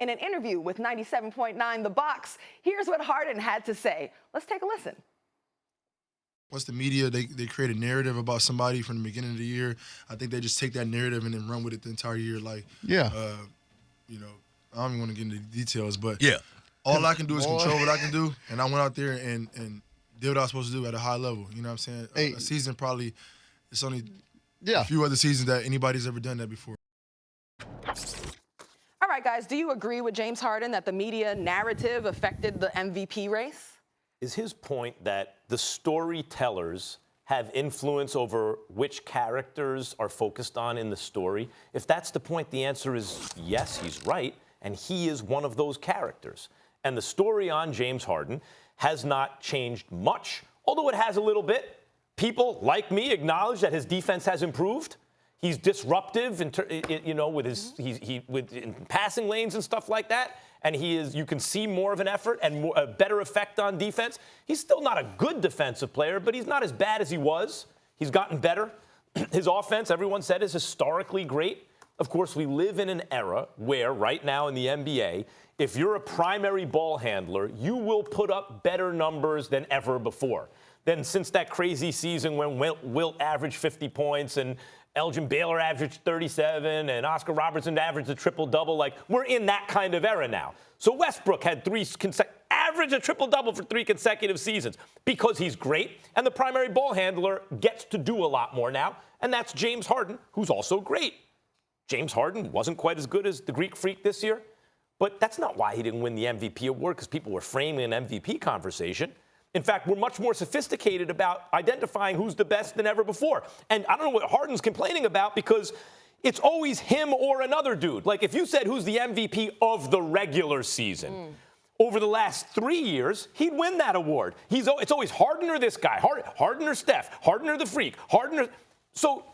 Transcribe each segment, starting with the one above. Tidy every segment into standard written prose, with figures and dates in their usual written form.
In an interview with 97.9 The Box, here's what Harden had to say. Let's take a listen. Once the media, they create a narrative about somebody from the beginning of the year, I think they just take that narrative and then run with it the entire year. Like, you know, I don't even want to get into the details, but all I can do is control what I can do, and I went out there and did what I was supposed to do at a high level. You know what I'm saying? A season probably, it's only a few other seasons that anybody's ever done that before. All right, guys, do you agree with James Harden that the media narrative affected the MVP race? Is his point that the storytellers have influence over which characters are focused on in the story? If that's the point, the answer is yes, he's right, and he is one of those characters. And the story on James Harden has not changed much, although it has a little bit. People like me acknowledge that his defense has improved. He's disruptive, with his in passing lanes and stuff like that. And you can see more of an effort and a better effect on defense. He's still not a good defensive player, but he's not as bad as he was. He's gotten better. His offense, everyone said, is historically great. Of course, we live in an era where right now in the NBA, if you're a primary ball handler, you will put up better numbers than ever before. Then since that crazy season when Wilt averaged 50 points and Elgin Baylor averaged 37 and Oscar Robertson averaged a triple-double. Like, we're in that kind of era now. So Westbrook had averaged a triple-double for 3 consecutive seasons because he's great, and the primary ball handler gets to do a lot more now, and that's James Harden, who's also great. James Harden wasn't quite as good as the Greek Freak this year, but that's not why he didn't win the MVP award, because people were framing an MVP conversation. In fact, we're much more sophisticated about identifying who's the best than ever before. And I don't know what Harden's complaining about, because it's always him or another dude. Like, if you said who's the MVP of the regular season, over the last 3 years, he'd win that award. It's always Harden or this guy, Harden or Steph, Harden or the Freak, So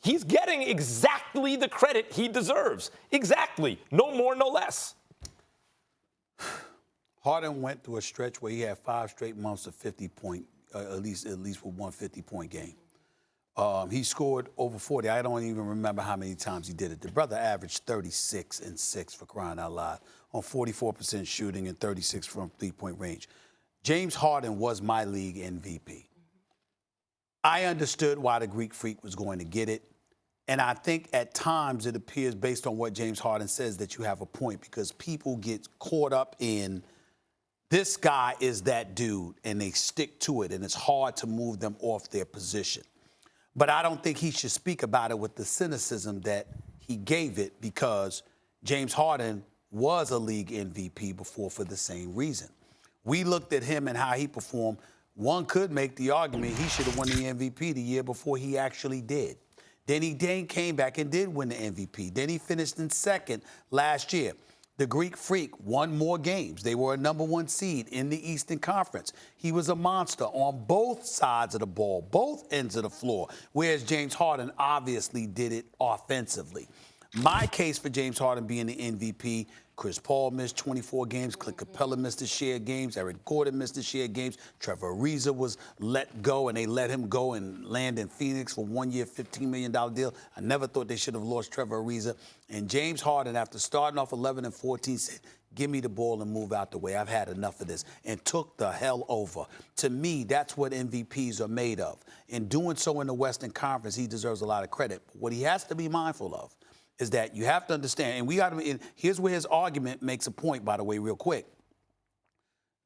he's getting exactly the credit he deserves. Exactly. No more, no less. Harden went through a stretch where he had 5 straight months of 50-point, at least with one 50-point game. He scored over 40. I don't even remember how many times he did it. The brother averaged 36 and 6, for crying out loud, on 44% shooting and 36 from three-point range. James Harden was my league MVP. I understood why the Greek Freak was going to get it. And I think at times it appears, based on what James Harden says, that you have a point, because people get caught up in this guy is that dude, and they stick to it, and it's hard to move them off their position. But I don't think he should speak about it with the cynicism that he gave it, because James Harden was a league MVP before for the same reason. We looked at him and how he performed. One could make the argument he should have won the MVP the year before he actually did. Then he came back and did win the MVP. Then he finished in second last year. The Greek Freak won more games. They were a #1 seed in the Eastern Conference. He was a monster on both sides of the ball, both ends of the floor, whereas James Harden obviously did it offensively. My case for James Harden being the MVP, Chris Paul missed 24 games. Clint Capella missed his share of games. Eric Gordon missed his share of games. Trevor Ariza was let go, and they let him go and land in Phoenix for 1 year, $15 million deal. I never thought they should have lost Trevor Ariza. And James Harden, after starting off 11 and 14, said, give me the ball and move out the way. I've had enough of this, and took the hell over. To me, that's what MVPs are made of. In doing so in the Western Conference, he deserves a lot of credit. But what he has to be mindful of is that you have to understand, and we got to. Here's where his argument makes a point, by the way, real quick.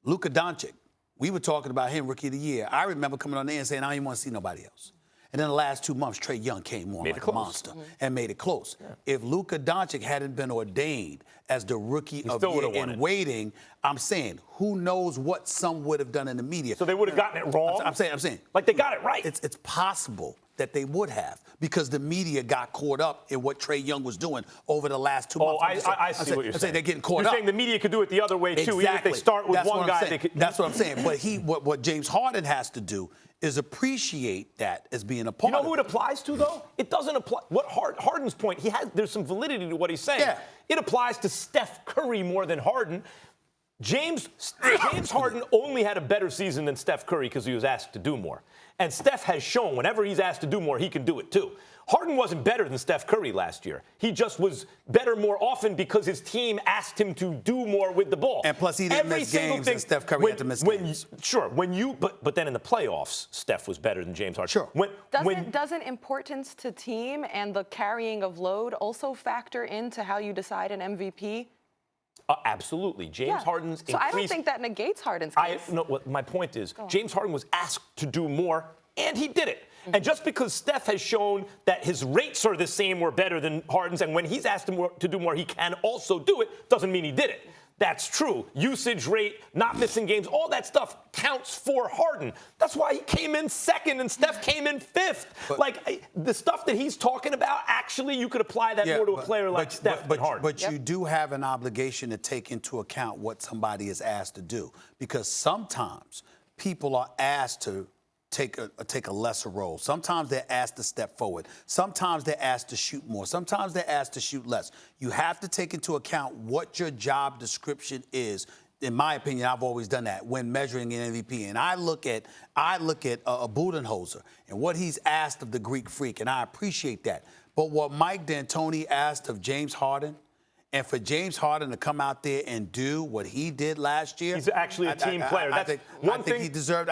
Luka Doncic, we were talking about him Rookie of the Year. I remember coming on there and saying, I don't even want to see nobody else. And then the last 2 months, Trae Young came on like a monster and made it close. Yeah. If Luka Doncic hadn't been ordained as the Rookie of the Year in waiting, I'm saying, who knows what some would have done in the media. So they would have gotten it wrong? I'm saying. Like, they got it right. It's possible that they would have, because the media got caught up in what Trae Young was doing over the last 2 months. I see what you're saying. They're getting caught up. You're saying the media could do it the other way, too. Exactly. Even if they start with one guy, they could. That's what I'm saying. But what James Harden has to do is appreciate that as being a part of it. You know who it applies to, though? It doesn't apply. What Harden's point, there's some validity to what he's saying. Yeah. It applies to Steph Curry more than Harden. James Harden only had a better season than Steph Curry because he was asked to do more. And Steph has shown whenever he's asked to do more, he can do it too. Harden wasn't better than Steph Curry last year. He just was better more often because his team asked him to do more with the ball. And plus, he didn't miss games, and Steph Curry had to miss games. But then in the playoffs, Steph was better than James Harden. Sure. Doesn't importance to team and the carrying of load also factor into how you decide an MVP? Absolutely. James Harden's So I don't think that negates Harden's case. My point is, James Harden was asked to do more, and he did it. And just because Steph has shown that his rates are the same or better than Harden's, and when he's asked him to do more, he can also do it, doesn't mean he did it. That's true. Usage rate, not missing games, all that stuff counts for Harden. That's why he came in second and Steph came in fifth. The stuff that he's talking about, actually, you could apply that more to a player like Steph than Harden. But you do have an obligation to take into account what somebody is asked to do, because sometimes people are asked to take a lesser role. Sometimes they're asked to step forward. Sometimes they're asked to shoot more. Sometimes they're asked to shoot less. You have to take into account what your job description is. In my opinion, I've always done that when measuring an MVP. And I look at a Budenholzer and what he's asked of the Greek Freak, and I appreciate that. But what Mike D'Antoni asked of James Harden, and for James Harden to come out there and do what he did last year, he's actually a team player. I think he deserved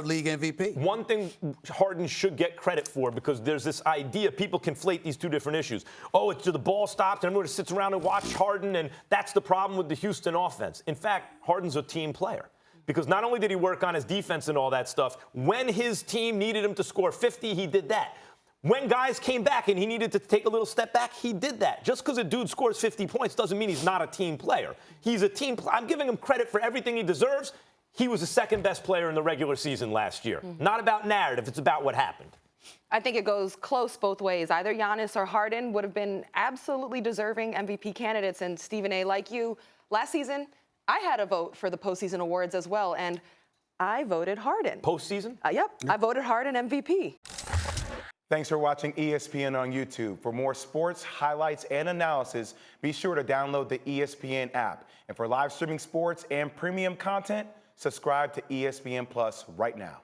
league MVP. One thing Harden should get credit for, because there's this idea, people conflate these two different issues. Oh, it's the ball stops and everyone sits around and watch Harden, and that's the problem with the Houston offense. In fact, Harden's a team player. Because not only did he work on his defense and all that stuff, when his team needed him to score 50, he did that. When guys came back and he needed to take a little step back, he did that. Just because a dude scores 50 points doesn't mean he's not a team player. He's a team player. I'm giving him credit for everything he deserves. He was the second best player in the regular season last year. Not about narrative, it's about what happened. I think it goes close both ways. Either Giannis or Harden would have been absolutely deserving MVP candidates. And Stephen A., like you, last season, I had a vote for the postseason awards as well, and I voted Harden. Postseason? Yep, I voted Harden MVP. Thanks for watching ESPN on YouTube. For more sports, highlights, and analysis, be sure to download the ESPN app. And for live streaming sports and premium content, subscribe to ESPN Plus right now.